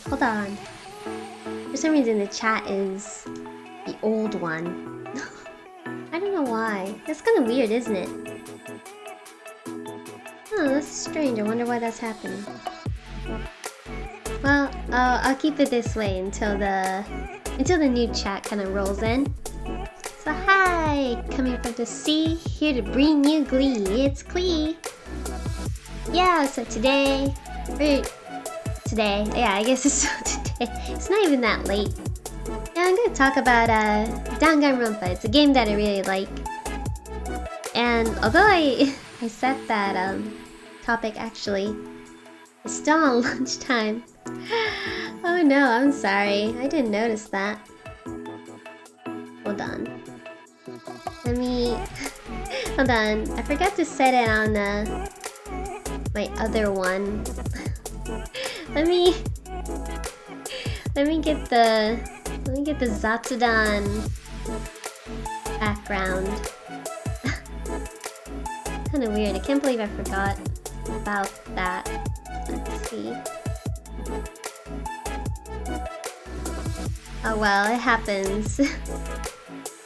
hold on. For some reason the chat is the old one. I don't know why. That's kind of weird, isn't it? Oh, that's strange. I wonder why that's happening. Well, I'll keep it this way until the new chat kind of rolls in. So hi, coming from the sea, here to bring you glee. It's Klee. Yeah, so today, yeah, I guess it's today. It's not even that late. Yeah, I'm gonna talk about Danganronpa. It's a game that I really like. And although I set that topic actually, it's still on lunchtime. Oh no, I'm sorry. I didn't notice that. Hold on. Let me... Hold on. I forgot to set it on my other one. Let me get the Zatsudan background. Kind of weird. I can't believe I forgot about that. Let's see. Oh well, it happens. It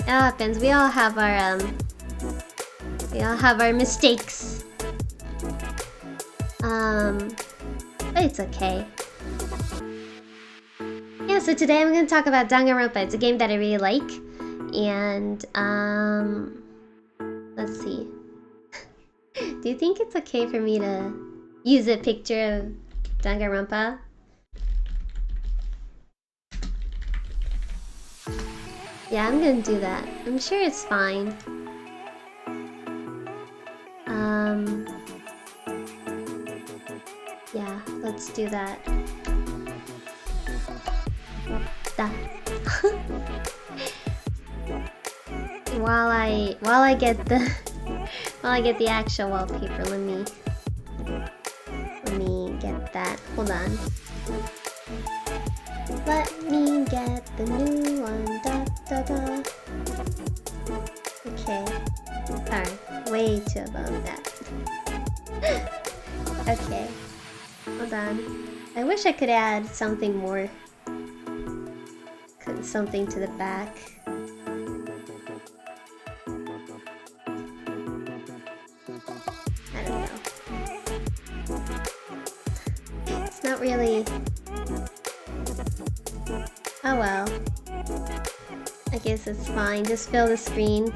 happens. We all have our mistakes. But it's okay. Yeah, so today I'm gonna talk about Danganronpa. It's a game that I really like. And let's see. Do you think it's okay for me to use a picture of Danganronpa? Yeah, I'm gonna do that. I'm sure it's fine. Yeah, let's do that. While I get the actual wallpaper, let me get that. Hold on. Let me get the new one. Da da da. Okay. Sorry, way too above that. Okay. Hold on. I wish I could add something more. Something to the back. I don't know. It's not really... Oh well. I guess it's fine. Just fill the screen.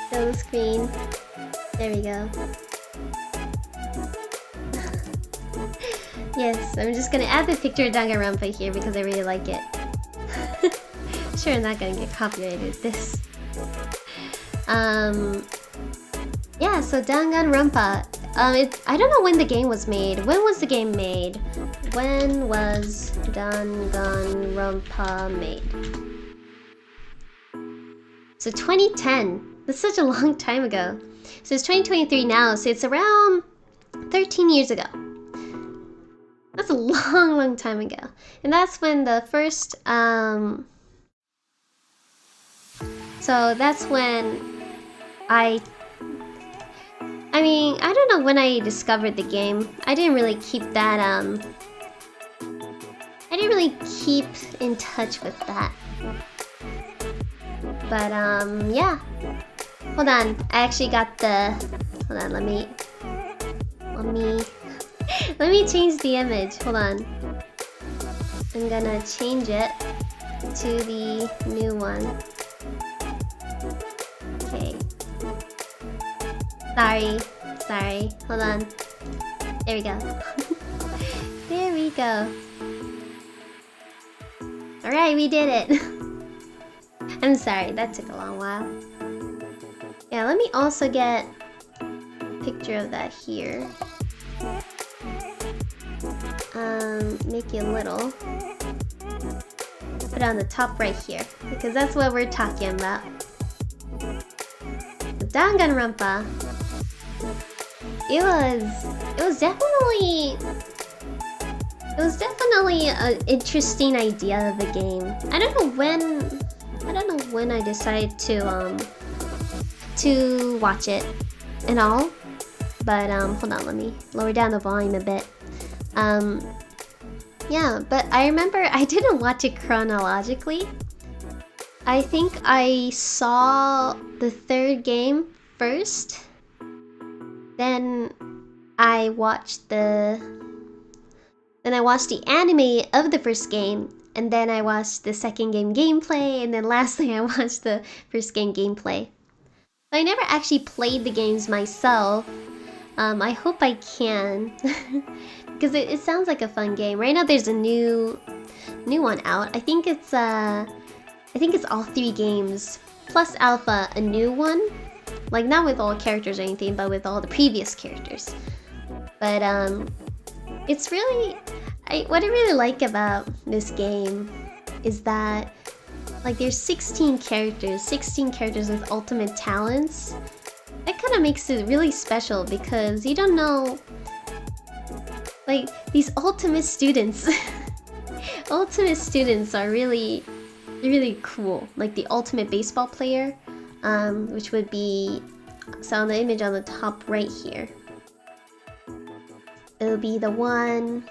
Fill the screen. There we go. Yes, I'm just gonna add the picture of Danganronpa here because I really like it. Sure, I'm not gonna get copyrighted this. Yeah, so Danganronpa. I don't know when the game was made. When was the game made? When was Danganronpa made? So 2010. That's such a long time ago. So it's 2023 now, so it's around 13 years ago. That's a long, long time ago. And that's when the first, so that's when I mean, I don't know when I discovered the game. I didn't really keep that, I didn't really keep in touch with that. But, yeah. Hold on, I actually got the, hold on, let me change the image. Hold on. I'm gonna change it to the new one. Okay. Sorry. Hold on. There we go. There we go. Alright, we did it. I'm sorry, that took a long while. Yeah, let me also get a picture of that here. Make it little. Put it on the top right here, because that's what we're talking about. Danganronpa. It was definitely an interesting idea of the game. I don't know when I decided to watch it and all. But hold on, let me lower down the volume a bit. Yeah, but I remember I didn't watch it chronologically. I think I saw the third game first. Then I watched the anime of the first game, and then I watched the second game gameplay, and then lastly I watched the first game gameplay. So I never actually played the games myself. I hope I can, because it sounds like a fun game. Right now there's a new one out. I think it's all 3 games plus alpha, a new one. Like not with all characters or anything, but with all the previous characters. But it's really what I really like about this game is that like there's 16 characters with ultimate talents. That kind of makes it really special because you don't know, like these ultimate students are really cool. Like the ultimate baseball player, which would be, so on the image on the top right here, it'll be the one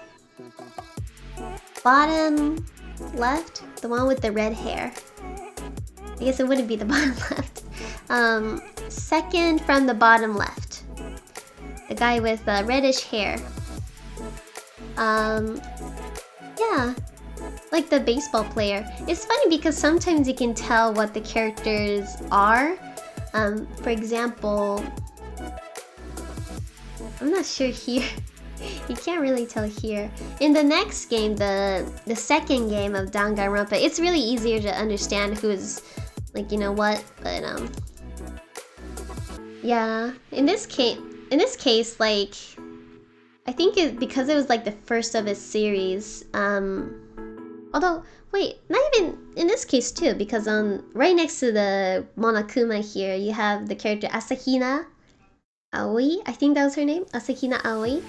bottom left, the one with the red hair. I guess it wouldn't be the bottom left. Second from the bottom left, the guy with reddish hair. Yeah, like the baseball player. It's funny because sometimes you can tell what the characters are. For example, I'm not sure here. You can't really tell here. In the next game, the second game of Danganronpa, it's really easier to understand who's like, you know what, but yeah, in this case, like I think because it was like the first of a series, although wait, not even in this case too, because right next to the Monokuma here, you have the character Asahina Aoi. I think that was her name, Asahina Aoi.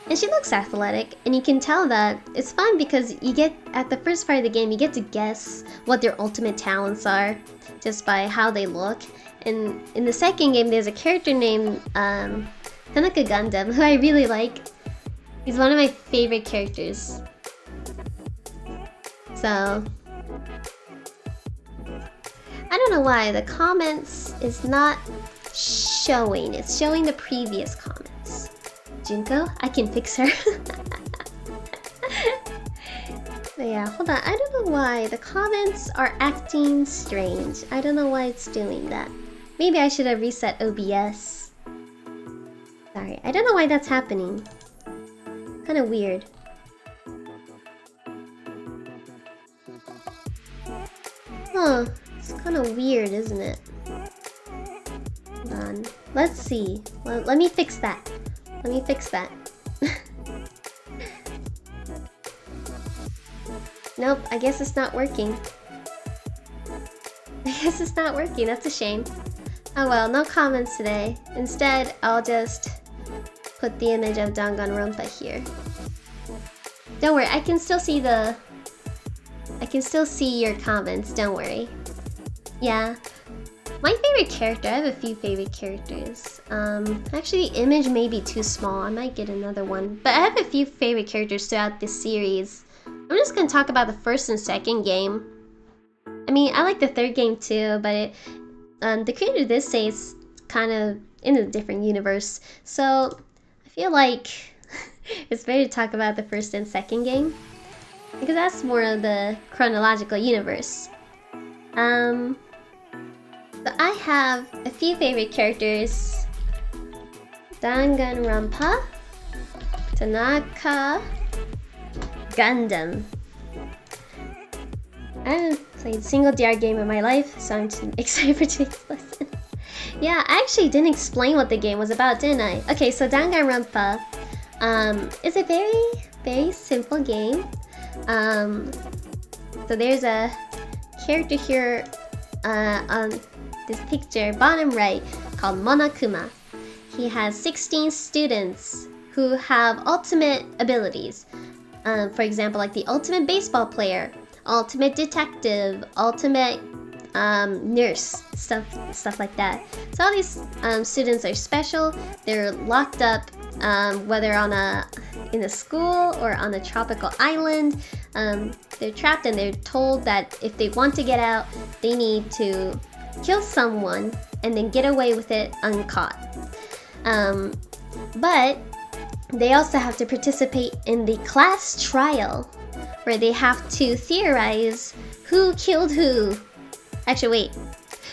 And she looks athletic, and you can tell that it's fun because you get, at the first part of the game, you get to guess what their ultimate talents are just by how they look. And in the second game, there's a character named Tanaka Gundam, who I really like. He's one of my favorite characters. So I don't know why the comments is not showing. It's showing the previous comments. Junko, I can fix her. But yeah, hold on. I don't know why the comments are acting strange. I don't know why it's doing that. Maybe I should have reset OBS. Sorry, I don't know why that's happening. Kind of weird. Huh, it's kind of weird, isn't it? Hold on. Let's see. Let me fix that. Let me fix that. Nope, I guess it's not working. I guess it's not working, that's a shame. Oh well, no comments today. Instead, I'll just put the image of Danganronpa here. Don't worry, I can still see your comments, don't worry. Yeah. My favorite character, I have a few favorite characters. Actually the image may be too small, I might get another one. But I have a few favorite characters throughout this series. I'm just gonna talk about the first and second game. I mean, I like the third game too, but the creator of this says kind of in a different universe. So I feel like it's better to talk about the first and second game, because that's more of the chronological universe. So I have a few favorite characters. Danganronpa, Tanaka Gundam. I haven't played a single DR game in my life, so I'm too excited for today's lesson. Yeah, I actually didn't explain what the game was about, didn't I? Okay, so Danganronpa is a very simple game. So there's a character here on this picture, bottom right, called Monokuma. He has 16 students who have ultimate abilities. For example, like the ultimate baseball player, ultimate detective, ultimate nurse, stuff like that. So all these students are special. They're locked up whether in a school or on a tropical island. They're trapped and they're told that if they want to get out, they need to kill someone and then get away with it uncaught. But they also have to participate in the class trial, where they have to theorize who killed who. Actually, wait.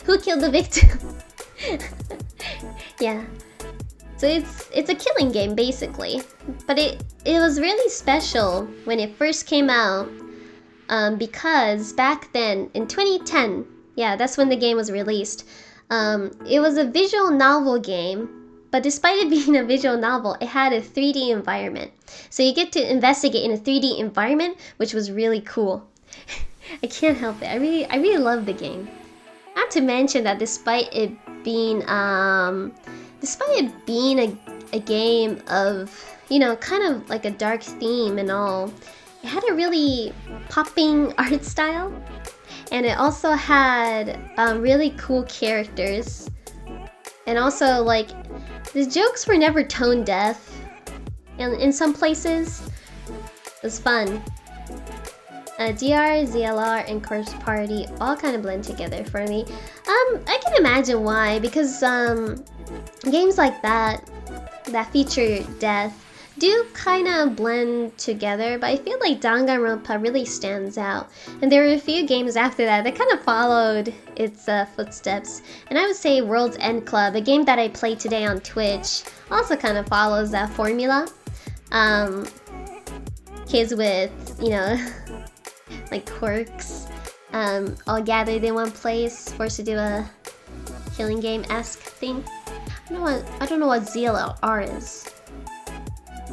Who killed the victim? Yeah. So it's a killing game, basically. But it was really special when it first came out, because back then, in 2010, yeah, that's when the game was released. It was a visual novel game, but despite it being a visual novel, it had a 3D environment. So you get to investigate in a 3D environment, which was really cool. I can't help it. I really love the game. Not to mention that despite it being a game of, you know, kind of like a dark theme and all, it had a really popping art style, and it also had really cool characters, and also like the jokes were never tone deaf, and in some places it was fun. DR, ZLR, and Corpse Party all kind of blend together for me. I can imagine why, because games like that feature death do kind of blend together, but I feel like Danganronpa really stands out. And there were a few games after that kind of followed its footsteps. And I would say World's End Club, a game that I played today on Twitch, also kind of follows that formula. Kids with, you know, like quirks, all gathered in one place, forced to do a killing game-esque thing. I don't know what ZLR is.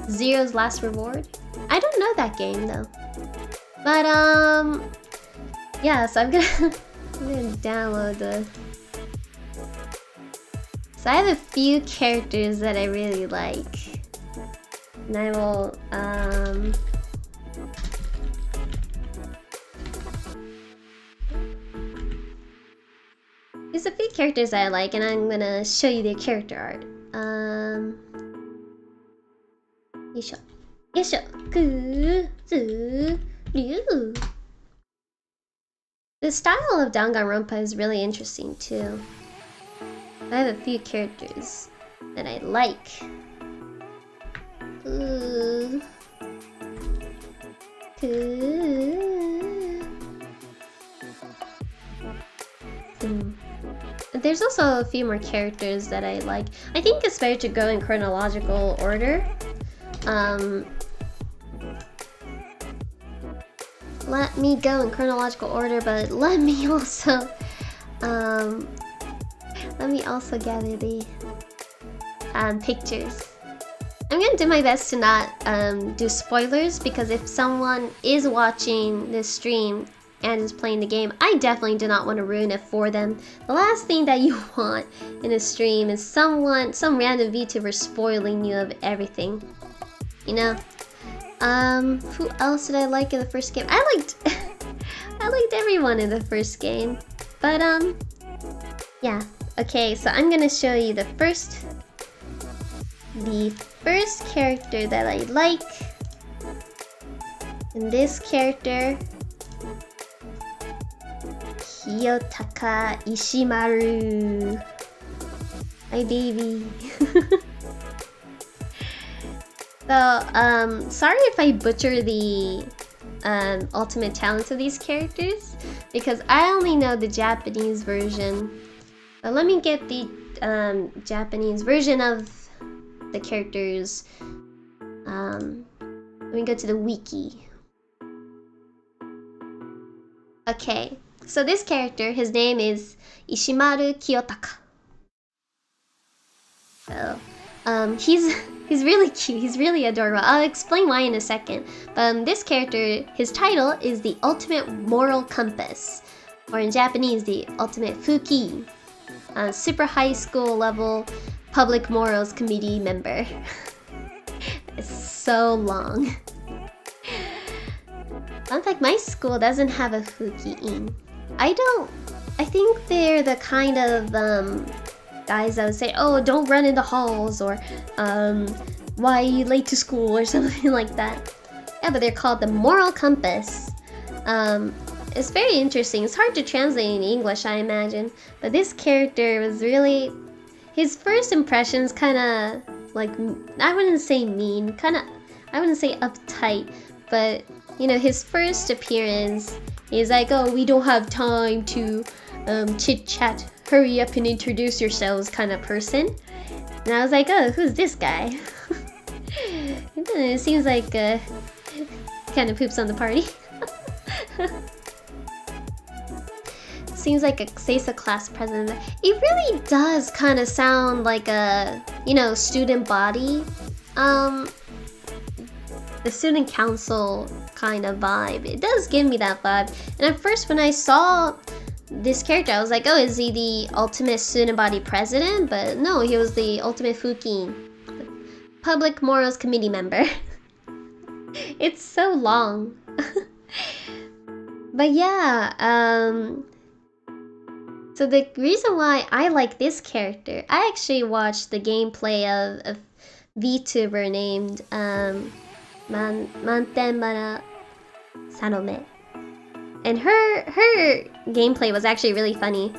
Zero's Last Reward? I don't know that game though. But yeah, so I'm gonna download the. So I have a few characters that I really like, and I will there's a few characters that I like, and I'm gonna show you their character art. Yosho. The style of Danganronpa is really interesting too. I have a few characters that I like. There's also a few more characters that I like. I think it's better to go in chronological order. Let me go in chronological order, but let me also gather the pictures. I'm gonna do my best to not do spoilers, because if someone is watching this stream and is playing the game, I definitely do not want to ruin it for them. The last thing that you want in a stream is some random VTuber spoiling you of everything. You know? Who else did I like in the first game? I liked everyone in the first game. But yeah. Okay, so I'm gonna show you the first character that I like. And this character, Kiyotaka Ishimaru. My baby. So, sorry if I butcher the ultimate talents of these characters, because I only know the Japanese version. But let me get the Japanese version of the characters. Let me go to the wiki. Okay, so this character, his name is Ishimaru Kiyotaka. So, he's really cute. He's really adorable. I'll explain why in a second. But this character, his title is the Ultimate Moral Compass, or in Japanese, the Ultimate Fuki. Super high school level public morals committee member. It's so long. Fun fact, my school doesn't have a Fuki-in. I think they're the kind of guys that would say, oh, don't run in the halls, or why are you late to school or something like that. Yeah, but they're called the moral compass. It's very interesting. It's hard to translate in English, I imagine. But this character was really... His first impressions kind of, like, I wouldn't say mean, I wouldn't say uptight, but, you know, his first appearance is like, oh, we don't have time to chit-chat, hurry up and introduce yourselves kind of person. And I was like, oh, who's this guy? It seems like kind of poops on the party. Seems like a Seisa class president. It really does kind of sound like a, you know, student body. The student council kind of vibe. It does give me that vibe. And at first when I saw this character, I was like, oh, is he the ultimate student body president? But no, he was the ultimate Fukin, public morals committee member. It's so long. But yeah, so the reason why I like this character, I actually watched the gameplay of a VTuber named Mantenmara Sanome. And her gameplay was actually really funny.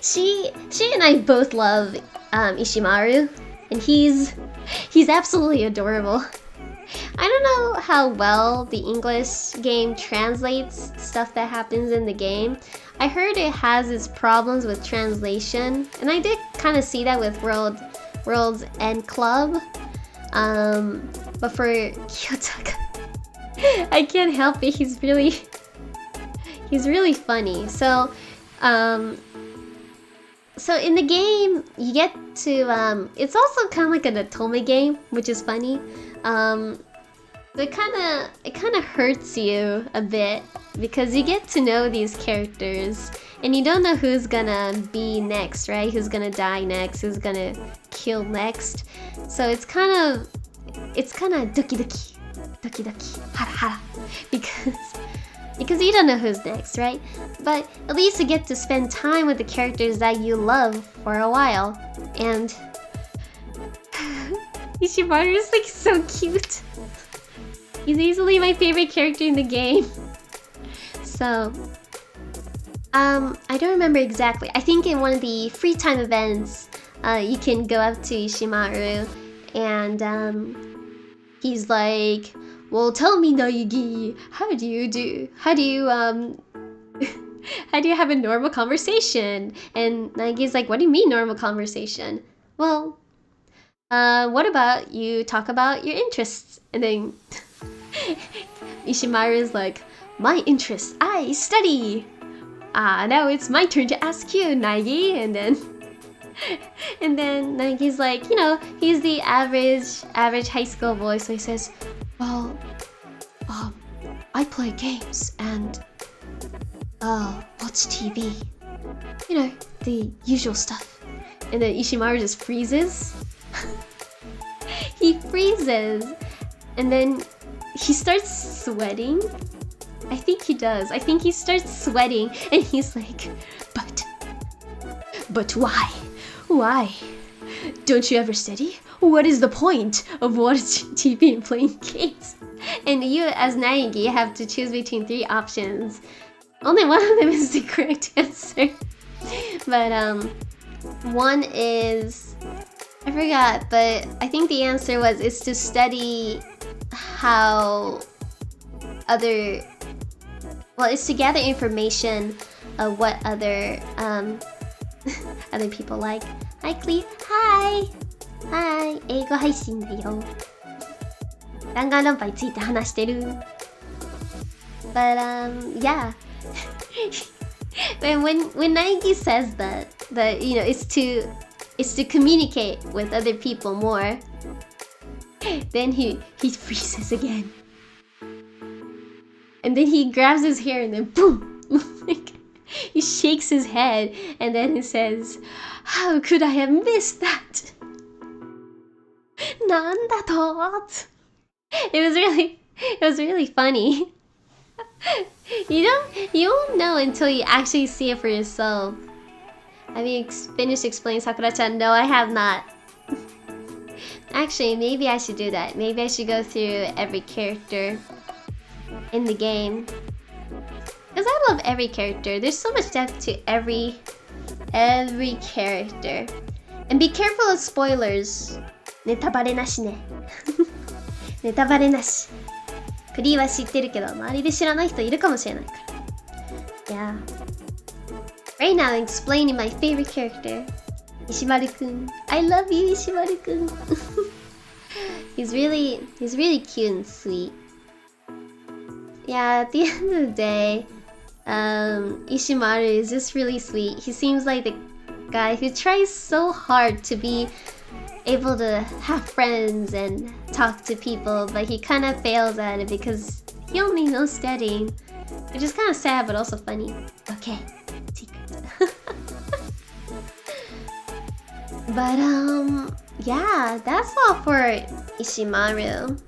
She and I both love Ishimaru, and he's absolutely adorable. I don't know how well the English game translates stuff that happens in the game. I heard it has its problems with translation, and I did kind of see that with World's End Club. But for Kiyotaka, I can't help it. He's really funny. So in the game, you get to it's also kind of like an Otome game, which is funny. It kind of hurts you a bit because you get to know these characters and you don't know who's gonna be next, right? Who's gonna die next? Who's gonna kill next? So it's kind of doki doki, hara hara, because you don't know who's next, right? But at least you get to spend time with the characters that you love for a while. And Ishimaru is like so cute. He's easily my favorite character in the game. So, I don't remember exactly. I think in one of the free time events, you can go up to Ishimaru and he's like, well, tell me, Naegi, how do you have a normal conversation? And Naegi's like, what do you mean normal conversation? Well, what about you talk about your interests? And then Ishimaru is like, my interests, I study. Now it's my turn to ask you, Naegi. And then Naegi's like, you know, he's the average high school boy, so he says, well, I play games and watch TV. You know, the usual stuff. And then Ishimaru just freezes. He freezes, and then he starts sweating. I think he does. I think he starts sweating, and he's like, but why? Why? Don't you ever study? What is the point of watching TV and playing games? And you, as Naegi, have to choose between 3 options. Only one of them is the correct answer. But one is, I forgot, but I think the answer is to study how it's to gather information of what other people like. Hi, Cleve. Hi! Hi! 英語配信だよ。弾丸論破について話してる。But yeah. And when Naegi says that you know it's to communicate with other people more, then he freezes again. And then he grabs his hair and then boom! He shakes his head and then he says, how could I have missed that? なんだと? It was really funny. You won't know until you actually see it for yourself. Have you finished explaining, Sakura-chan? No, I have not. Actually, maybe I should do that. Maybe I should go through every character in the game. Because I love every character. There's so much depth to every character. And be careful of spoilers. ネタバレなしね。ネタバレなし。クリーは知ってるけど、周りで知らない人いるかもしれないから。Yeah. Right now, I'm explaining my favorite character. Ishimaru-kun. I love you, Ishimaru-kun. He's really cute and sweet. Yeah, at the end of the day, Ishimaru is just really sweet. He seems like the guy who tries so hard to be able to have friends and talk to people, but he kind of fails at it because he only knows studying, which is kind of sad but also funny. Okay, secret. But yeah, that's all for Ishimaru.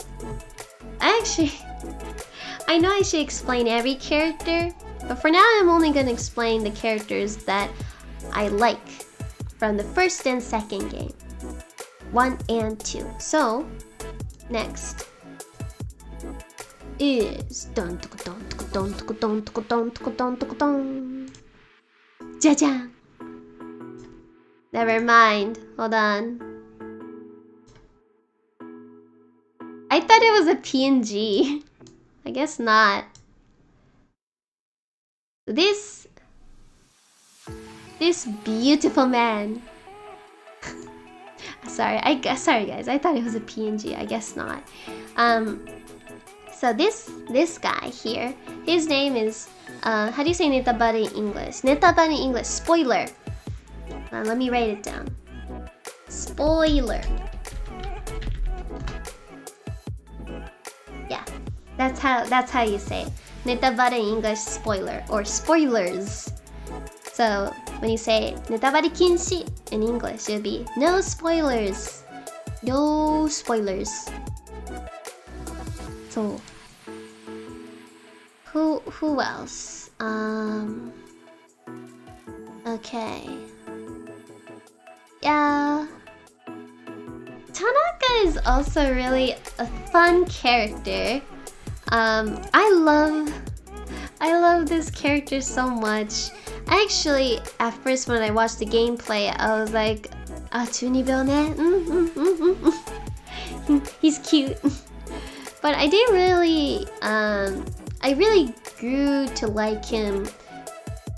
I know I should explain every character, but for now I'm only gonna explain the characters that I like from the first and second game. 1 and 2. So, next is Jajan. Never mind. Hold on. I thought it was a PNG. I guess not. This beautiful man. Sorry guys. I thought it was a PNG. I guess not. So this guy here, his name is how do you say netabare in English? Netabare in English. Spoiler. Let me write it down. Spoiler. Yeah, that's how you say it. Netabare in English, spoiler or spoilers. So when you say netabare kinshi in English, it'll be no spoilers. No spoilers. So who else? Okay. Yeah. Tanaka is also really a fun character. I love this character so much. Actually, at first when I watched the gameplay, I was like, Chunibyo ne? He's cute. But I did really, I really grew to like him,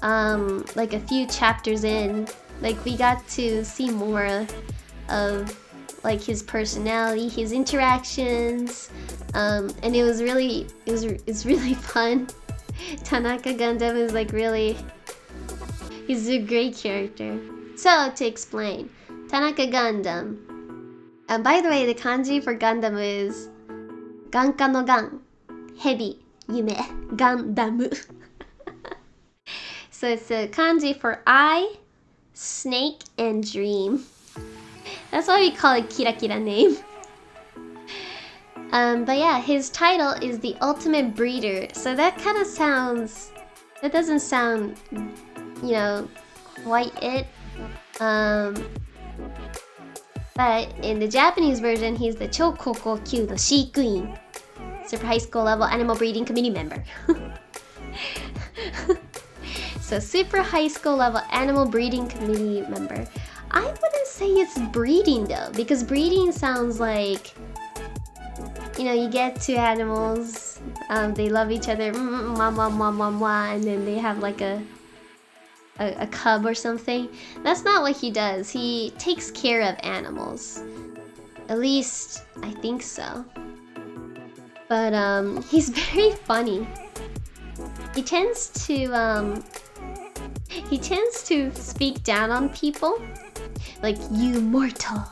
like a few chapters in. Like we got to see more of like his personality, his interactions, and it's really fun. Tanaka Gundam is like really, he's a great character. So to explain, Tanaka Gundam. And by the way, the kanji for Gundam is Ganka no Gan, Hebi, Yume, Gundam. So it's a kanji for eye, snake, and dream. That's why we call it Kira Kira name. But yeah, his title is the ultimate breeder. So that kind of sounds, that doesn't sound, you know, quite it. But in the Japanese version, he's the Chokoko Kyu no Shikuin, Super High School Level Animal Breeding Committee member. So Super High School Level Animal Breeding Committee member. I wouldn't say it's breeding though, because breeding sounds like, you know, you get two animals, they love each other, and then they have like a cub or something. That's not what he does. He takes care of animals. At least I think so. But he's very funny. He tends to speak down on people. Like, you mortals,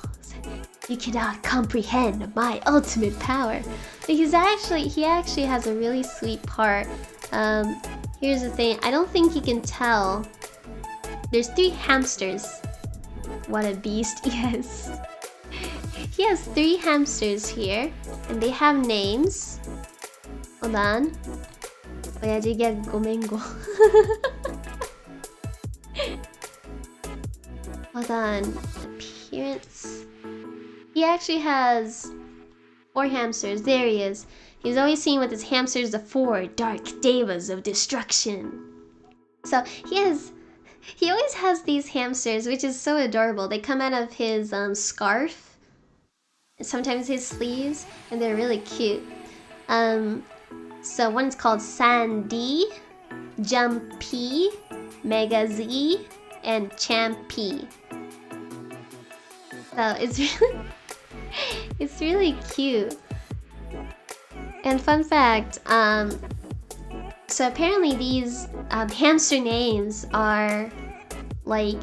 you cannot comprehend my ultimate power. But he actually has a really sweet part. Here's the thing, I don't think you can tell. There's 3 hamsters. What a beast he is. He has 3 hamsters here, and they have names. Hold on. Oyaji gomengo. Hold on. Appearance. He He actually has 4 hamsters. There he is. He's always seen with his hamsters the 4 dark devas of destruction. So he always has these hamsters, which is so adorable. They come out of his scarf, sometimes his sleeves, and they're really cute. So one's called Sandy, Jumpy, Mega Z, and Champy. So it's really cute. And fun fact, so apparently these hamster names are like,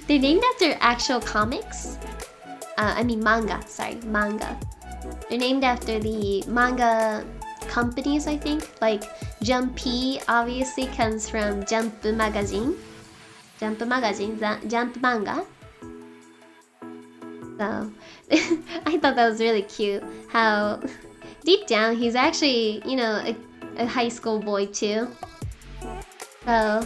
they're named after actual comics. Manga. They're named after the manga companies, I think. Like Jumpy obviously comes from Jump Magazine. Jump Manga. So I thought that was really cute how deep down he's actually, you know, a high school boy too. So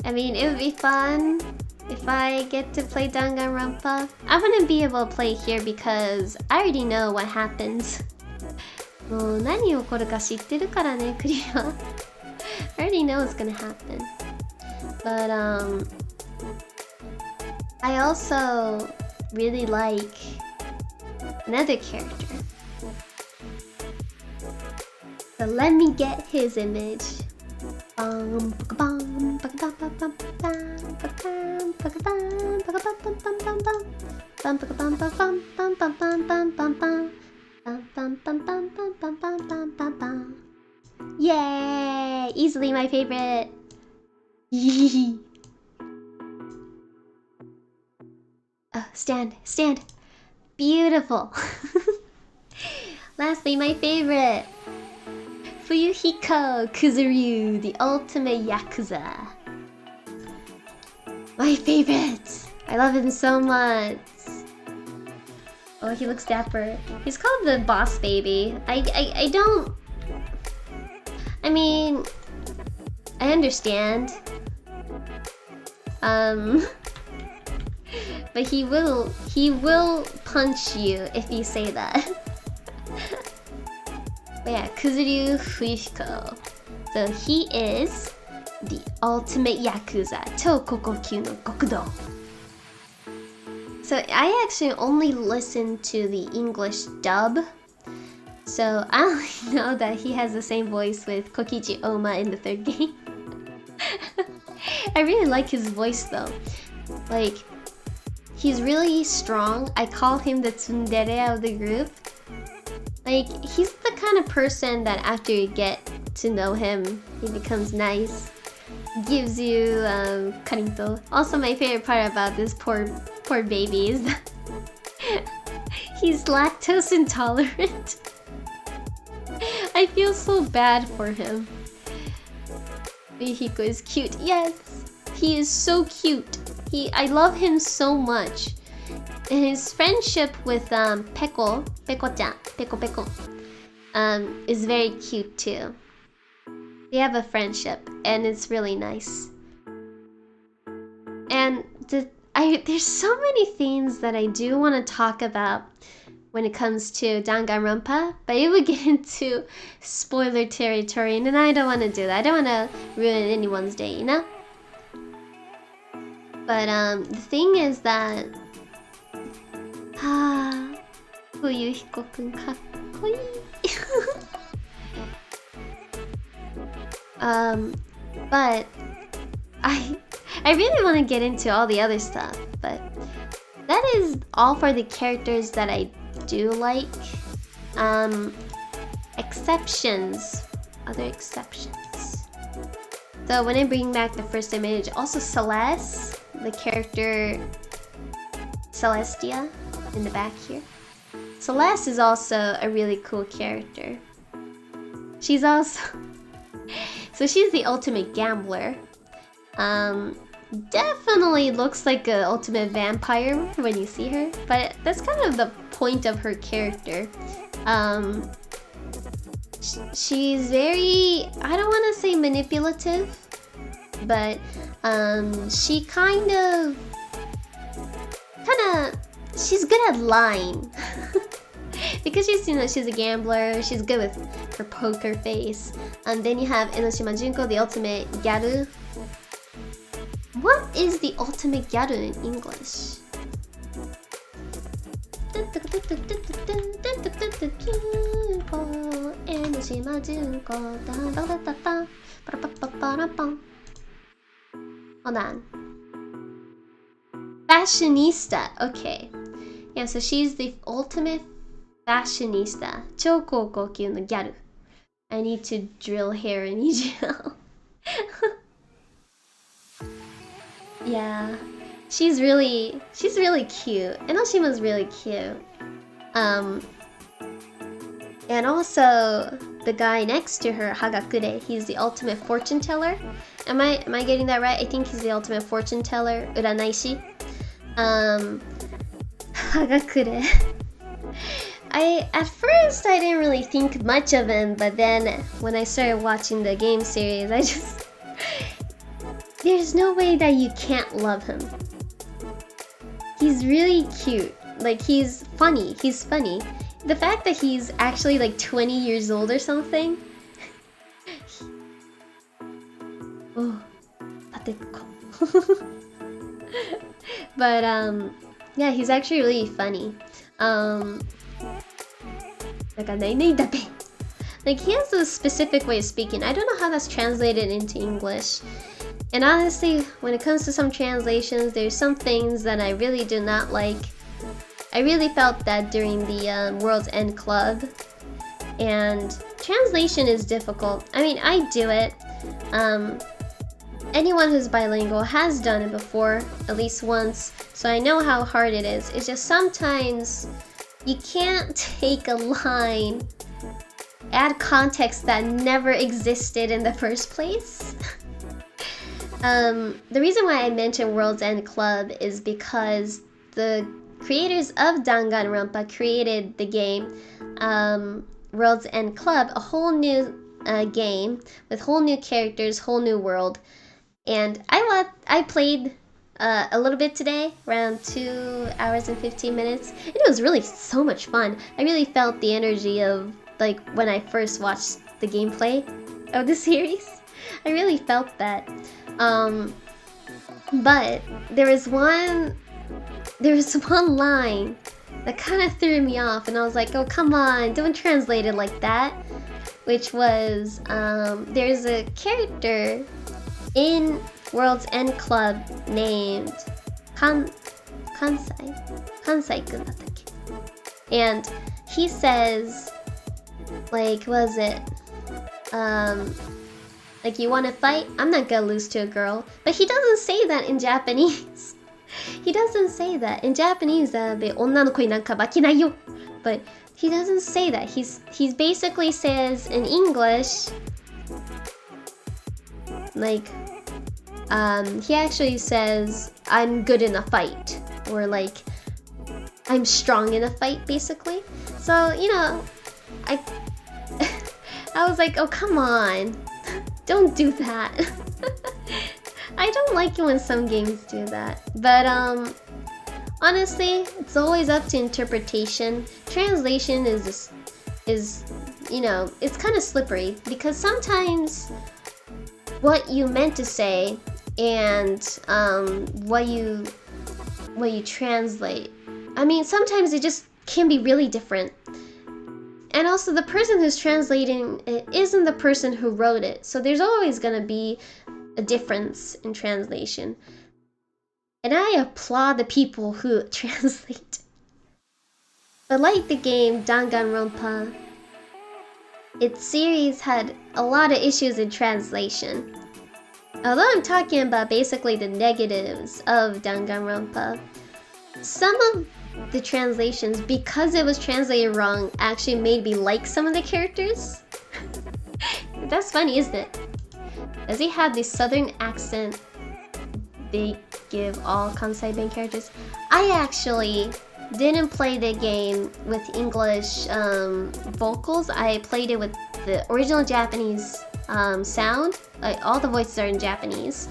I mean, it would be fun if I get to play Danganronpa. I wouldn't be able to play here because I already know what happens. もう何起こるか知ってるからね、クリは。I already know what's gonna happen. But I also really like another character. So let me get his image. Yay! Easily my favorite. Oh, stand. Beautiful. Lastly, my favorite. Fuyuhiko Kuzuryu, the ultimate Yakuza. My favorite. I love him so much. Oh, he looks dapper. He's called the boss baby. I don't... I mean... I understand. But he will punch you if you say that. But yeah, Kuzuryu Fuyuhiko. So he is the ultimate Yakuza, Chokokokyu no Gokudo. So I actually only listened to the English dub. So I only know that he has the same voice with Kokichi Oma in the 3rd game. I really like his voice though. Like, he's really strong. I call him the tsundere of the group. Like, he's the kind of person that after you get to know him, he becomes nice. Gives you karinto. Also, my favorite part about this poor baby is that he's lactose intolerant. I feel so bad for him. Mihiko is cute. Yes, he is so cute. I love him so much. And his friendship with Peko-chan, is very cute too. They have a friendship, and it's really nice. And there's so many things that I do want to talk about when it comes to Danganronpa, but it would get into spoiler territory, and I don't want to do that. I don't want to ruin anyone's day, you know? But the thing is that Fuyuhiko-kun kakkoi. But I really want to get into all the other stuff, but that is all for the characters that I do like. Exceptions. Other exceptions. So when I bring back the first image, also Celeste, the character Celestia in the back here. Celeste is also a really cool character. She's also... So she's the ultimate gambler. Definitely looks like an ultimate vampire when you see her, but that's kind of the point of her character. She's very, I don't want to say manipulative, but she kind of she's good at lying. Because she's a gambler, she's good with her poker face. And then you have Enoshima Junko, the ultimate gyaru. What is the ultimate gyaru in English? Enoshima Junko. Hold on. Fashionista. Okay. Yeah, so she's the ultimate fashionista. 超高校級のギャル. I need to drill hair in EGL. Yeah. She's really cute. Enoshima's really cute. And also the guy next to her, Hagakure, he's the ultimate fortune teller. Am I getting that right? I think he's the ultimate fortune teller, uranaishi. Hagakure. At first I didn't really think much of him, but then when I started watching the game series, there's no way that you can't love him. He's really cute. Like, he's funny. The fact that he's actually like 20 years old or something. Oh, patetko. But yeah, he's actually really funny. Like, he has a specific way of speaking. I don't know how that's translated into English. And honestly, when it comes to some translations, there's some things that I really do not like. I really felt that during the World's End Club. And translation is difficult. I mean, I do it. Anyone who's bilingual has done it before, at least once, so I know how hard it is. It's just sometimes you can't take a line, add context that never existed in the first place. The reason why I mentioned World's End Club is because the creators of Danganronpa created the game World's End Club, a whole new game with whole new characters, whole new world. And I played a little bit today, around 2 hours and 15 minutes, and it was really so much fun. I really felt the energy of like when I first watched the gameplay of the series. I really felt that. But there was one line that kind of threw me off, and I was like, oh, come on, don't translate it like that. Which was, there's a character in World's End Club named Kansai-kun dattakke. And he says, like, what is it? Like, you want to fight? I'm not gonna lose to a girl. But he doesn't say that in Japanese. He doesn't say that. In Japanese, 女の子になんか負けないよ. But he doesn't say that. He's basically says in English, like, he actually says, I'm good in a fight. Or like, I'm strong in a fight, basically. So, you know, I was like, oh, come on. Don't do that. I don't like it when some games do that. But honestly, it's always up to interpretation. Translation is you know, it's kind of slippery because sometimes what you meant to say and what you translate, I mean, sometimes it just can be really different. And also, the person who's translating it isn't the person who wrote it. So there's always going to be a difference in translation. And I applaud the people who translate. But like the game Danganronpa, its series had a lot of issues in translation. Although I'm talking about basically the negatives of Danganronpa, some of the translations, because it was translated wrong, actually made me like some of the characters. That's funny, isn't it? Does he have this southern accent they give all Kansai main characters? I actually didn't play the game with English vocals. I played it with the original Japanese sound. All the voices are in Japanese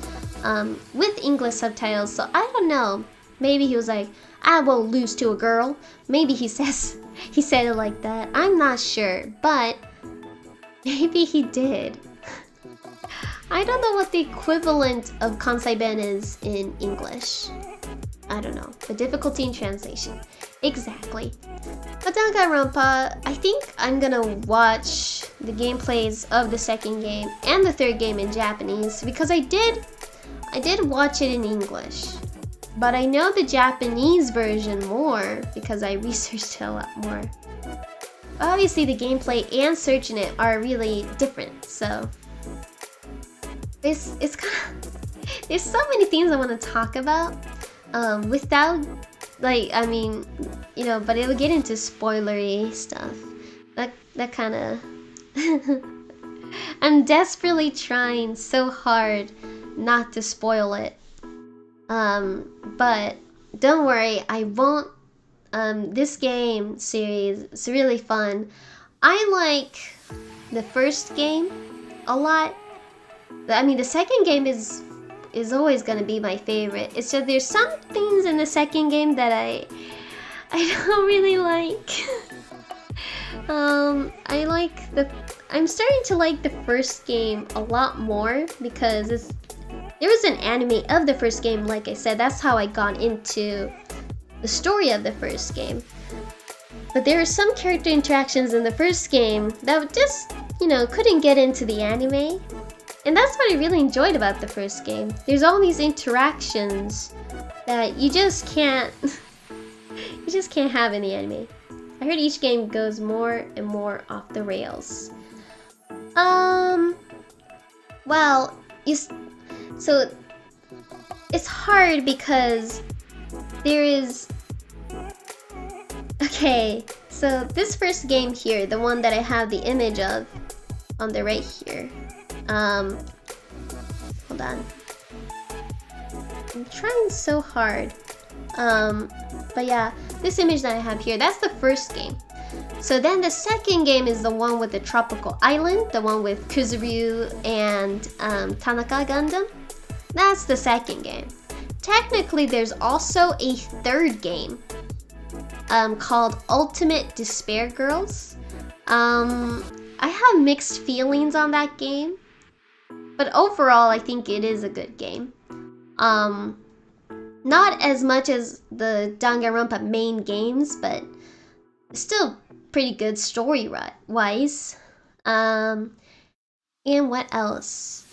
with English subtitles, so I don't know. Maybe he was like, I won't lose to a girl. Maybe he said it like that. I'm not sure, but maybe he did. I don't know what the equivalent of Kansai Ben is in English. I don't know. The difficulty in translation. Exactly. But Danganronpa, I think I'm gonna watch the gameplays of the second game and the third game in Japanese because I did watch it in English. But I know the Japanese version more because I researched it a lot more. Obviously the gameplay and searching it are really different, so it's kind of, there's so many things I want to talk about without, like, I mean, you know, but it would get into spoilery stuff. That kind of I'm desperately trying so hard not to spoil it. But don't worry, I won't. This game series is really fun. I like the first game a lot. I mean, the second game is always gonna be my favorite. It's just there's some things in the second game that I don't really like. I'm starting to like the first game a lot more because there was an anime of the first game, like I said. That's how I got into the story of the first game. But there were some character interactions in the first game that just, you know, couldn't get into the anime. And that's what I really enjoyed about the first game. There's all these interactions that you just can't have in the anime. I heard each game goes more and more off the rails. Well, so it's hard because there is... Okay, so this first game here, the one that I have the image of on the right here. Hold on. I'm trying so hard. But yeah, this image that I have here, that's the first game. So then the second game is the one with the tropical island, the one with Kuzuryu and Tanaka Gundam. That's the second game. Technically, there's also a third game called Ultimate Despair Girls. I have mixed feelings on that game, but overall, I think it is a good game. Not as much as the Danganronpa main games, but still pretty good story-wise. And what else?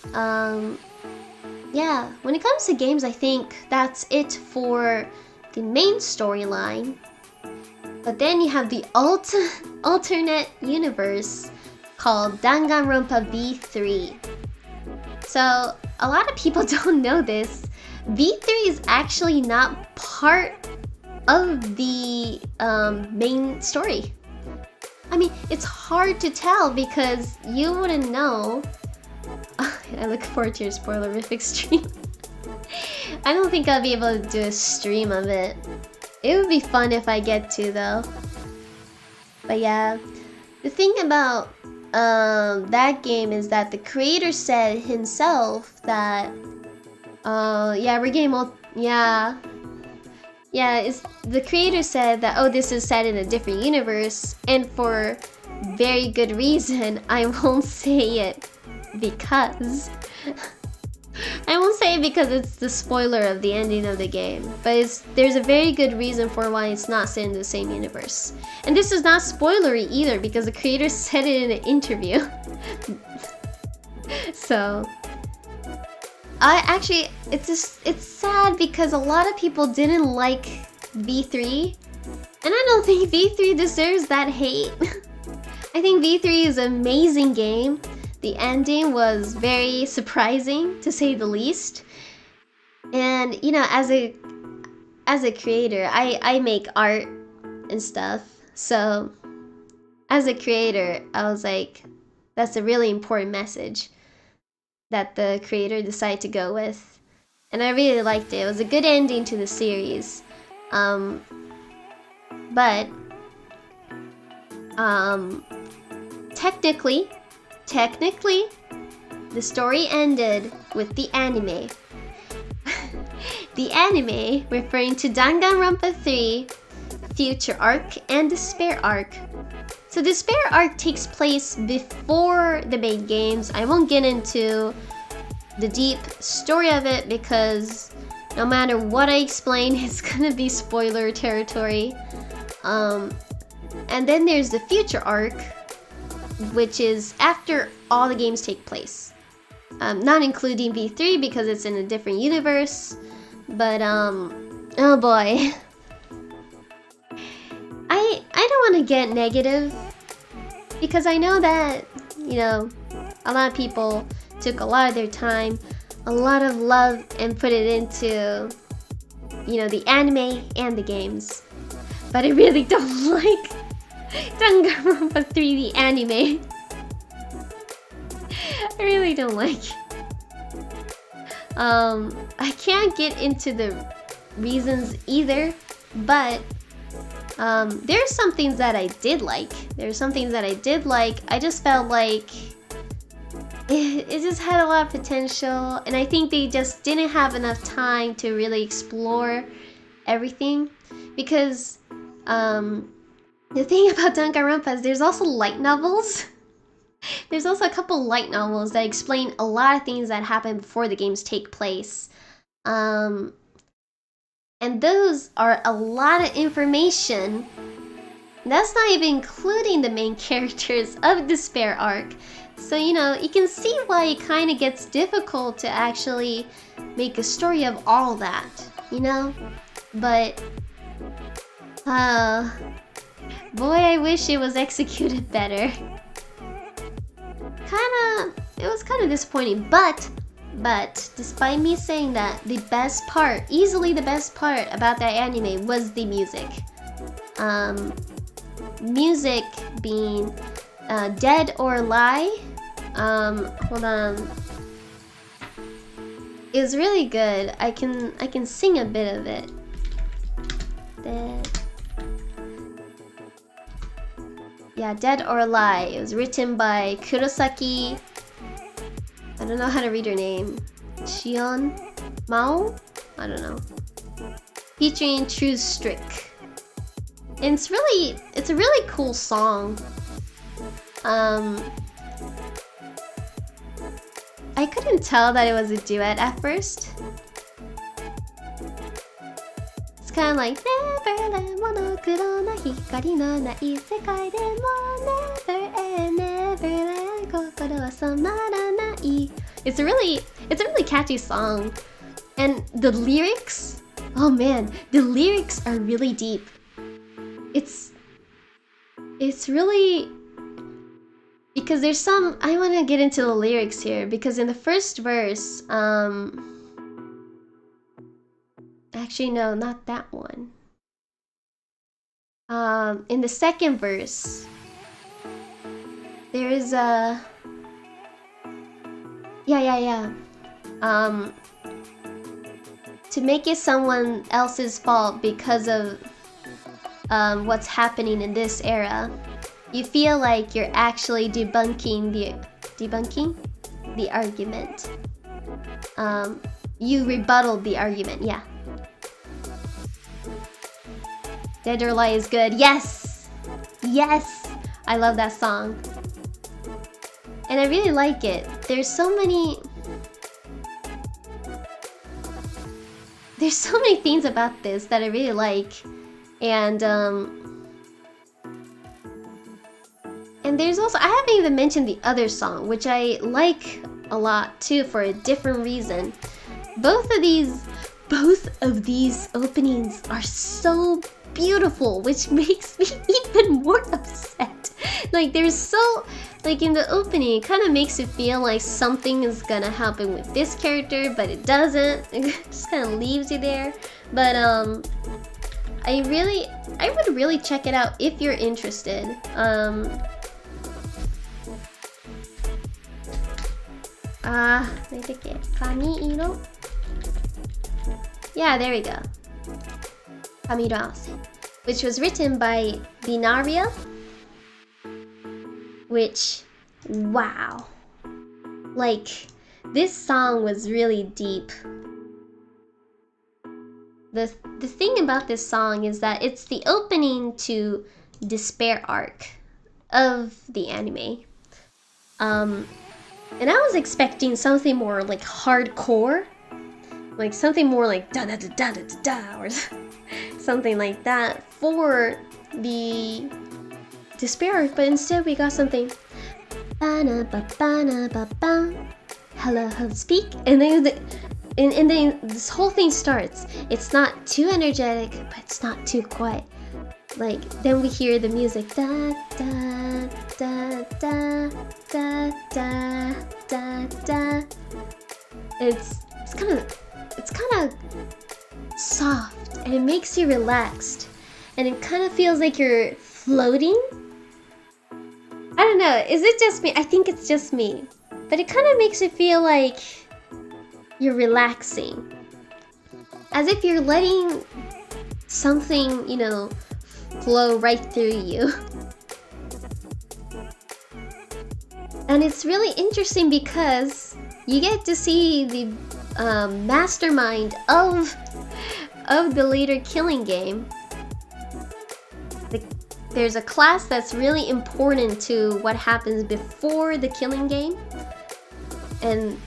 Yeah, when it comes to games, I think that's it for the main storyline. But then you have the alternate universe called Danganronpa V3. So a lot of people don't know this. V3 is actually not part of the main story. I mean, it's hard to tell because you wouldn't know. I look forward to your spoilerific stream. I don't think I'll be able to do a stream of it. It would be fun if I get to, though. But yeah, the thing about that game is that the creator said himself that the creator said that, oh, this is set in a different universe, and for very good reason. I won't say it because it's the spoiler of the ending of the game, but there's a very good reason for why it's not set in the same universe. And this is not spoilery either because the creator said it in an interview. So it's sad because a lot of people didn't like V3, and I don't think V3 deserves that hate. I think V3 is an amazing game. The ending was very surprising, to say the least. And you know, as a creator, I make art and stuff. So as a creator, I was like, that's a really important message that the creator decided to go with. And I really liked it. It was a good ending to the series. But technically, the story ended with the anime. the anime referring to Danganronpa 3, Future Arc, and Despair Arc. So Despair Arc takes place before the main games. I won't get into the deep story of it because no matter what I explain, it's gonna be spoiler territory. And then there's the Future Arc, which is after all the games take place. Not including V3 because it's in a different universe. But oh boy. I don't want to get negative because I know that, you know, a lot of people took a lot of their time, a lot of love, and put it into, you know, the anime and the games. But I really don't like Danganronpa 3, the anime. I really don't like it. I can't get into the reasons either, but there's some things that I did like. I just felt like it just had a lot of potential, and I think they just didn't have enough time to really explore everything. Because the thing about Danganronpa is there's also light novels. There's also a couple light novels that explain a lot of things that happen before the games take place. And those are a lot of information. That's not even including the main characters of Despair Arc. So, you know, you can see why it kind of gets difficult to actually make a story of all that, you know? But, boy, I wish it was executed better. It was kind of disappointing, but despite me saying that, the best part, easily the best part about that anime was the music. Music being Dead or Lie. Hold on. It was really good. I can sing a bit of it. Dead. Yeah, Dead or Lie. It was written by Kurosaki. I don't know how to read her name. Shion Mao? I don't know. Featuring True Strick. And it's a really cool song. I couldn't tell that it was a duet at first. It's kind of like Neverland, monokuro hikari no nai sekai demo never and Neverland kokoro wa somaranai. It's a really catchy song. And the lyrics, oh man, the lyrics are really deep. It's really, because there's some, I want to get into the lyrics here, because in the first verse, actually no, not that one. In the second verse, there is a, to make it someone else's fault because of what's happening in this era, you feel like you're actually debunking the argument. You rebutted the argument, yeah. Dead or Lie is good. Yes! Yes! I love that song. And I really like it. There's so many things about this that I really like. And there's also, I haven't even mentioned the other song, which I like a lot too for a different reason. Both of these openings are so beautiful, which makes me even more upset. Like there's so, like in the opening, it kind of makes it feel like something is gonna happen with this character, but it doesn't. It just kind of leaves you there. But I would really check it out if you're interested. Kami-iro? Yeah, there we go. Kami-iro, which was written by Binaria. Which, wow. Like, this song was really deep. the thing about this song is that it's the opening to despair arc of the anime. And I was expecting something more like hardcore, like something more like da da da da da da da or something like that for the despair arc, but instead we got something hello speak, and then and then this whole thing starts. It's not too energetic, but it's not too quiet. Like then we hear the music da da da da da da da da. It's kind of soft, and it makes you relaxed, and it kind of feels like you're floating. I don't know, is it just me? I think it's just me, but it kind of makes you feel like you're relaxing, as if you're letting something, you know, flow right through you. And it's really interesting because you get to see the mastermind of the later killing game. There's a class that's really important to what happens before the killing game, and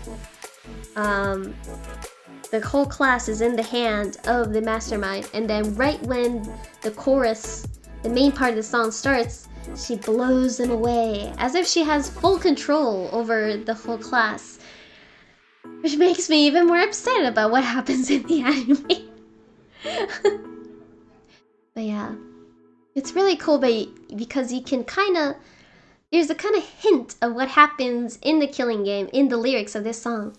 the whole class is in the hand of the mastermind, and then right when the chorus, the main part of the song starts, she blows them away as if she has full control over the whole class, which makes me even more upset about what happens in the anime. But yeah, it's really cool, because you can there's a kind of hint of what happens in the killing game in the lyrics of this song.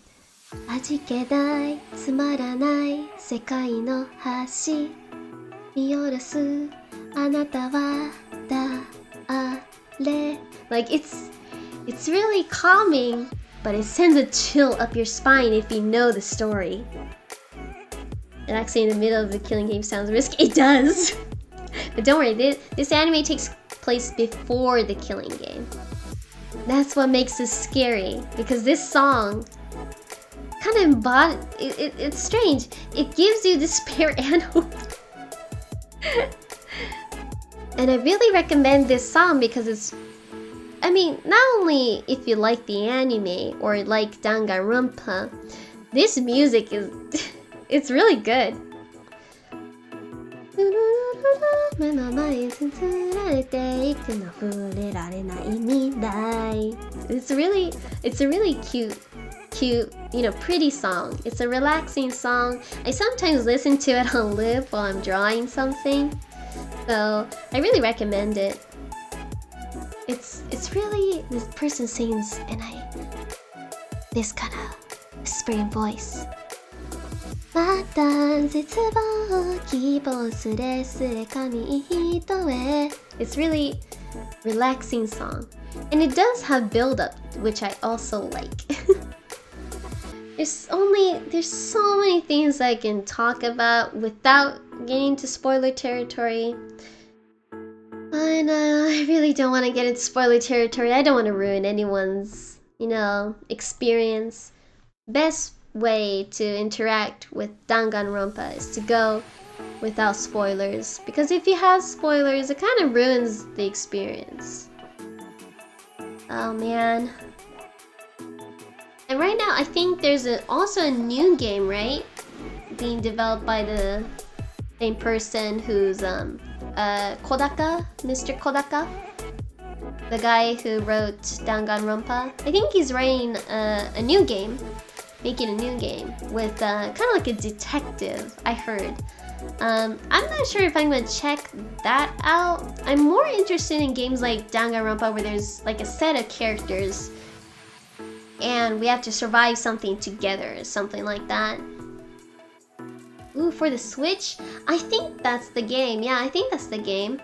味気ないつまらない世界の端見下ろすあなたは誰 Like it's really calming, but it sends a chill up your spine if you know the story. And actually in the middle of the killing game sounds risky. It does! But don't worry, this anime takes place before the killing game. That's what makes this scary, because this song kind of embodies, it's strange. It gives you despair and hope. And I really recommend this song because it's, I mean, not only if you like the anime or like Danganronpa, this music is, it's really good. It's a really cute, you know, pretty song. It's a relaxing song. I sometimes listen to it on loop while I'm drawing something, so I really recommend it. It's really, this person sings in this kind of whispering voice. また絶望希望すれすれ紙一重 It's really relaxing song, and it does have build up, which I also like. There's so many things I can talk about without getting to spoiler territory. I know, I really don't want to get into spoiler territory. I don't want to ruin anyone's, you know, experience. Best way to interact with Danganronpa is to go without spoilers, because if you have spoilers, it kind of ruins the experience. Oh man. And right now, I think there's also a new game, right? Being developed by the same person who's Kodaka, Mr. Kodaka, the guy who wrote Danganronpa. I think he's writing a new game, making a new game with kind of like a detective, I heard. I'm not sure if I'm gonna check that out. I'm more interested in games like Danganronpa where there's like a set of characters and we have to survive something together, something like that. Ooh, for the Switch? I think that's the game. Yeah, I think that's the game.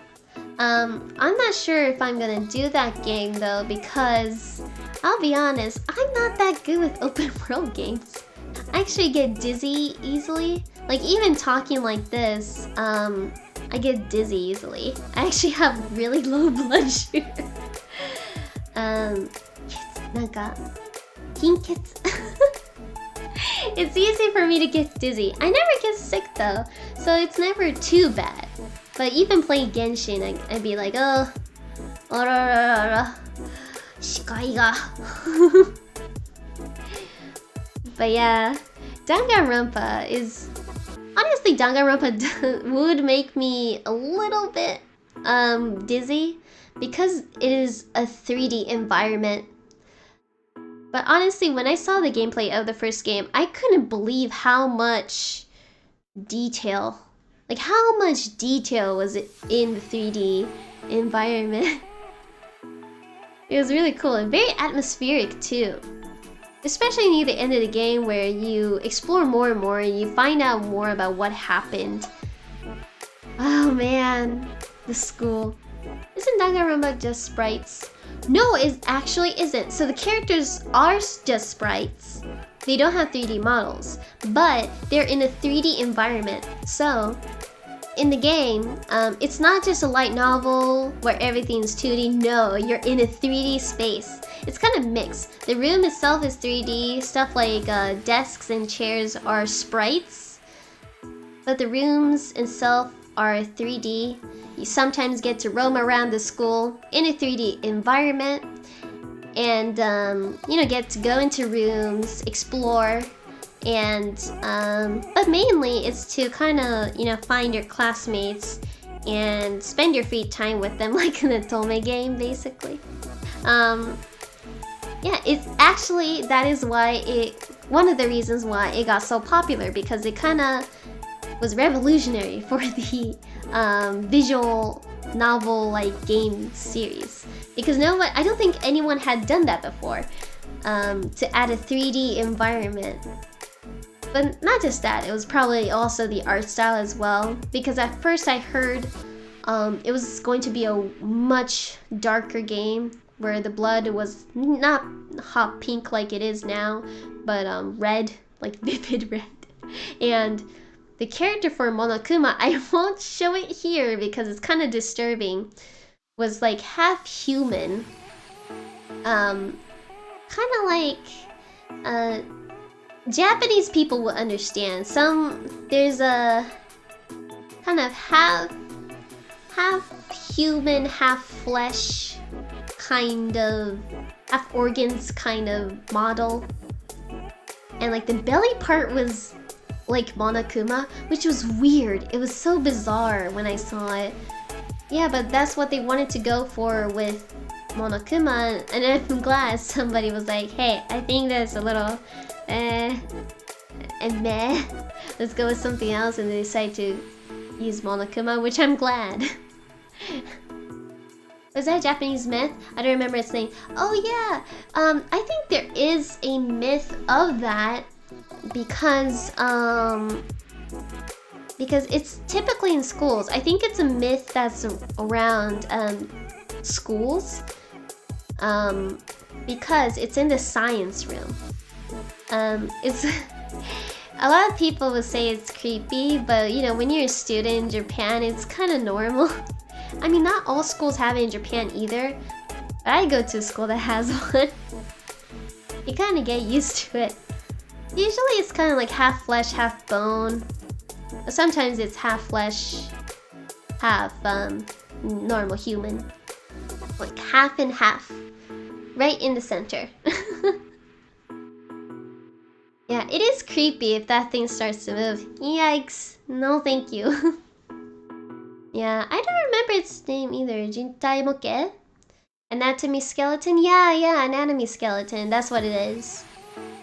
I'm not sure if I'm gonna do that game though, because I'll be honest, I'm not that good with open world games. I actually get dizzy easily. Like even talking like this, I get dizzy easily. I actually have really low blood sugar. なんか貧血 It's easy for me to get dizzy. I never get sick though, so it's never too bad. But even playing Genshin, I'd be like, oh, shikai ga. But yeah, Danganronpa is... Honestly, Danganronpa would make me a little bit dizzy because it is a 3D environment. But honestly, when I saw the gameplay of the first game, I couldn't believe how much detail, like how much detail was in the 3D environment. It was really cool and very atmospheric too. Especially near the end of the game where you explore more and more and you find out more about what happened. Oh man, the school. Isn't Danganronpa just sprites? No, it actually isn't. So the characters are just sprites. They don't have 3D models, but they're in a 3D environment. So in the game, it's not just a light novel where everything's 2D. No, you're in a 3D space. It's kind of mixed. The room itself is 3D. Stuff like desks and chairs are sprites, but the rooms itself are 3D. You sometimes get to roam around the school in a 3D environment and you know, get to go into rooms, explore, and but mainly it's to kind of, you know, find your classmates and spend your free time with them, like in a Tome game basically. Yeah, it's actually, that is why one of the reasons why it got so popular, because it kind of was revolutionary for the visual novel like game series, because I don't think anyone had done that before, to add a 3D environment. But not just that, it was probably also the art style as well, because at first I heard it was going to be a much darker game where the blood was not hot pink like it is now, but red, like vivid red. And the character for Monokuma, I won't show it here because it's kind of disturbing, was like half human. Kind of like Japanese people will understand. There's a kind of half human, half flesh kind of, half organs kind of model. And like the belly part was like Monokuma, which was weird. It was so bizarre when I saw it. Yeah, but that's what they wanted to go for with Monokuma, and I'm glad somebody was like, hey, I think that's a little and meh. Let's go with something else, and they decided to use Monokuma, which I'm glad. Was that a Japanese myth? I don't remember its name. Oh yeah, I think there is a myth of that because it's typically in schools. I think it's a myth that's around schools, because it's in the science room. It's a lot of people would say it's creepy, but you know, when you're a student in Japan, it's kind of normal. I mean, not all schools have it in Japan either, but I go to a school that has one. You kind of get used to it. Usually it's kind of like half flesh, half bone. But sometimes it's half flesh, half normal human. Like half and half. Right in the center. Yeah, it is creepy if that thing starts to move. Yikes. No thank you. Yeah, I don't remember its name either. Jintai Moke? Anatomy skeleton? Yeah, anatomy skeleton. That's what it is.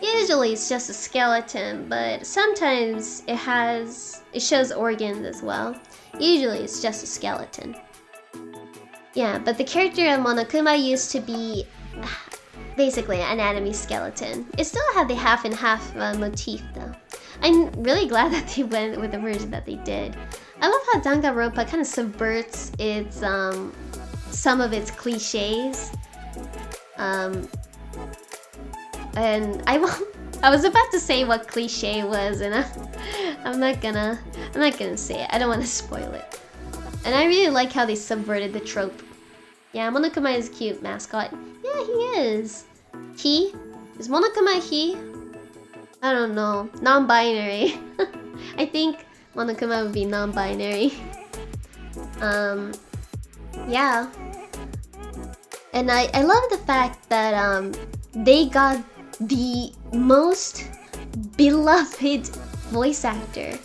Usually it's just a skeleton, but sometimes it shows organs as well. Usually it's just a skeleton. Yeah, but the character of Monokuma used to be basically an anatomy skeleton. It still had the half and half motif though. I'm really glad that they went with the version that they did. I love how Danganronpa kind of subverts its some of its cliches. And I was about to say what cliche was, and I'm not gonna say it. I don't want to spoil it. And I really like how they subverted the trope. Yeah, Monokuma is a cute mascot. Yeah, he is. He? Is Monokuma he? I don't know, non-binary. I think Monokuma would be non-binary. Yeah. And I love the fact that they got the most beloved voice actor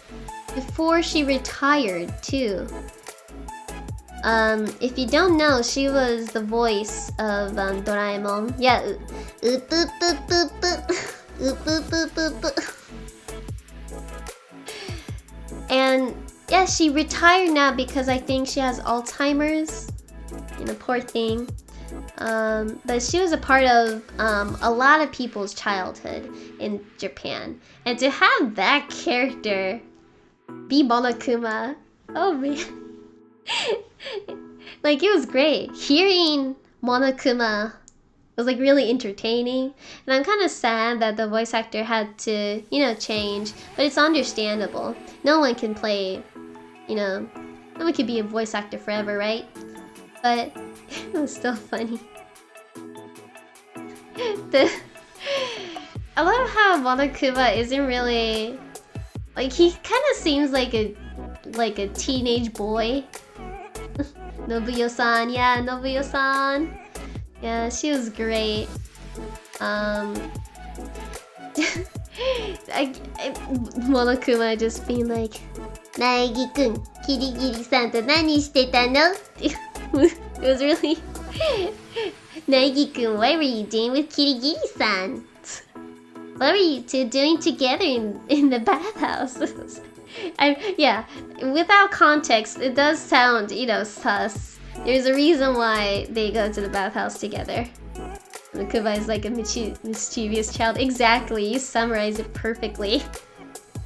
before she retired too. If you don't know, she was the voice of Doraemon. Yeah, and yeah, she retired now because I think she has Alzheimer's. You know, poor thing. But she was a part of a lot of people's childhood in Japan, and to have that character be Monokuma, oh man. Like, it was great. Hearing Monokuma was like really entertaining, and I'm kind of sad that the voice actor had to, you know, change, but it's understandable. No one can play, you know, no one can be a voice actor forever, right? But it was still funny. I love how Monokuma isn't really, like, he kind of seems like a teenage boy. Nobuyo-san, yeah, Nobuyo-san. Yeah, she was great. Monokuma just being like, Naegi-kun, Kirigiri-san to nani shite ta no? It was really... Naegi-kun, what were you doing with Kirigiri-san? What were you two doing together in the bathhouse? Yeah, without context, it does sound, you know, sus. There's a reason why they go to the bathhouse together. Kuba is like a mischievous child. Exactly, you summarized it perfectly.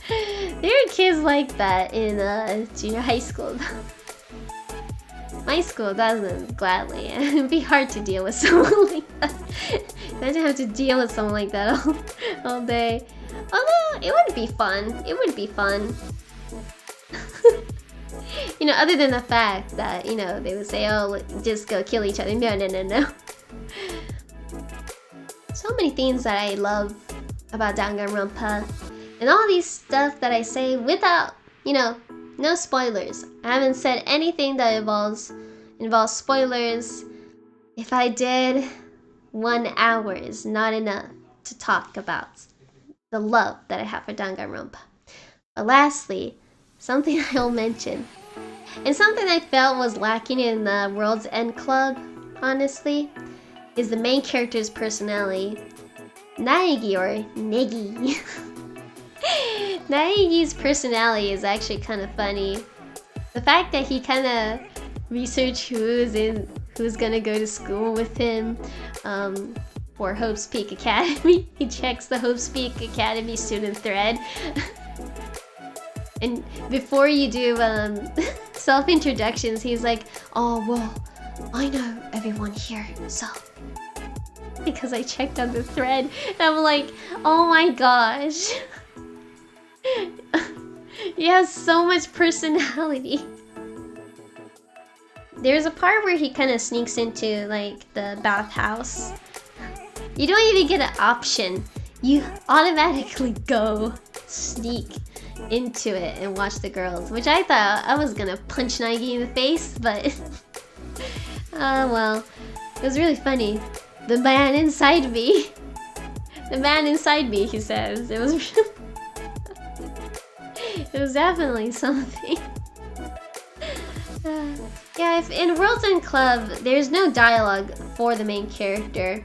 There are kids like that in junior high school. My school doesn't, gladly. It'd be hard to deal with someone like that. Imagine having to deal with someone like that all day. Although, it would be fun. It would be fun. You know, other than the fact that, you know, they would say, oh, just go kill each other. No, no, no, no. So many things that I love about Danganronpa. And all these stuff that I say without, you know, no spoilers. I haven't said anything that involves spoilers. If I did, 1 hour is not enough to talk about the love that I have for Danganronpa. But lastly, something I'll mention, and something I felt was lacking in the World's End Club, honestly, is the main character's personality. Naegi, or Negi. Naegi's personality is actually kind of funny. The fact that he kind of researched who's gonna go to school with him for Hope's Peak Academy. He checks the Hope's Peak Academy student thread. And before you do self-introductions, he's like, oh, well, I know everyone here, so... Because I checked on the thread, and I'm like, oh my gosh. He has so much personality. There's a part where he kind of sneaks into, like, the bathhouse. You don't even get an option. You automatically go sneak into it and watch the girls, which I thought I was gonna punch Naegi in the face, but well, it was really funny. The man inside me. The man inside me, he says. It was really it was definitely something. Yeah, if in World's End Club, there's no dialogue for the main character.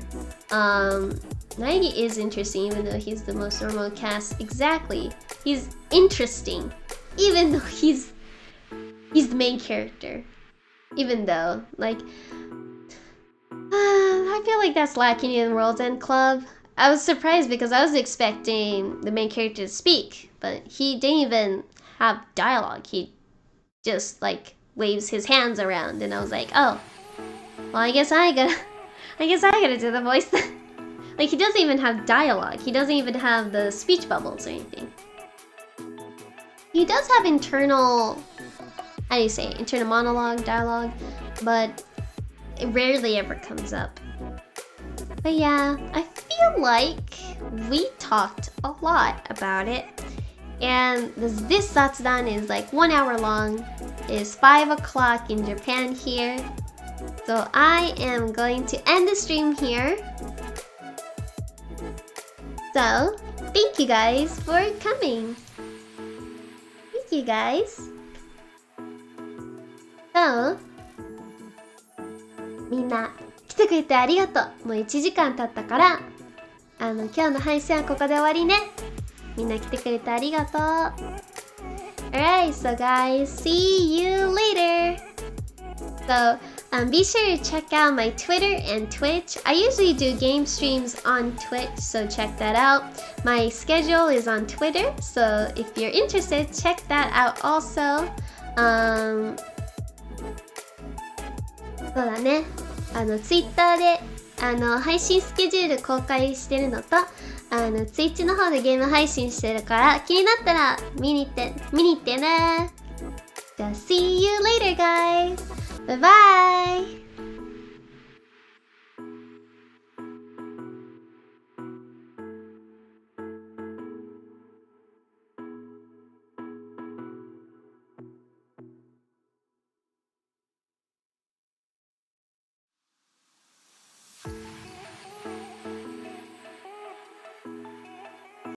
Naegi is interesting, even though he's the most normal cast. Exactly. He's interesting, even though he's the main character. Even though, like, I feel like that's lacking in World's End Club. I was surprised because I was expecting the main character to speak, but he didn't even have dialogue. He just, like, waves his hands around, and I was like, oh, well, I guess I gotta do the voice. Like, he doesn't even have dialogue. He doesn't even have the speech bubbles or anything. He does have internal, how do you say, internal monologue, dialogue, but it rarely ever comes up. But yeah, feel like we talked a lot about it. And this Satsudan is like 1 hour long. It's 5 o'clock in Japan here. So I am going to end the stream here. So, thank you guys for coming. Thank you guys. So, みんな来てくれてありがとう。もう1時間経ったから、今日の配信はここで終わりね。みんな来てくれてありがとう。Alright, so guys, see you later. So, be sure to check out my Twitter and Twitch. I usually do game streams on Twitch, so check that out. My schedule is on Twitter, so if you're interested, check that out also. そうだね。Twitter で配信スケジュール公開してるのと、Twitch の方でゲーム配信してるから、気になったら見に行ってね。じゃあ、see you later, guys! Bye bye!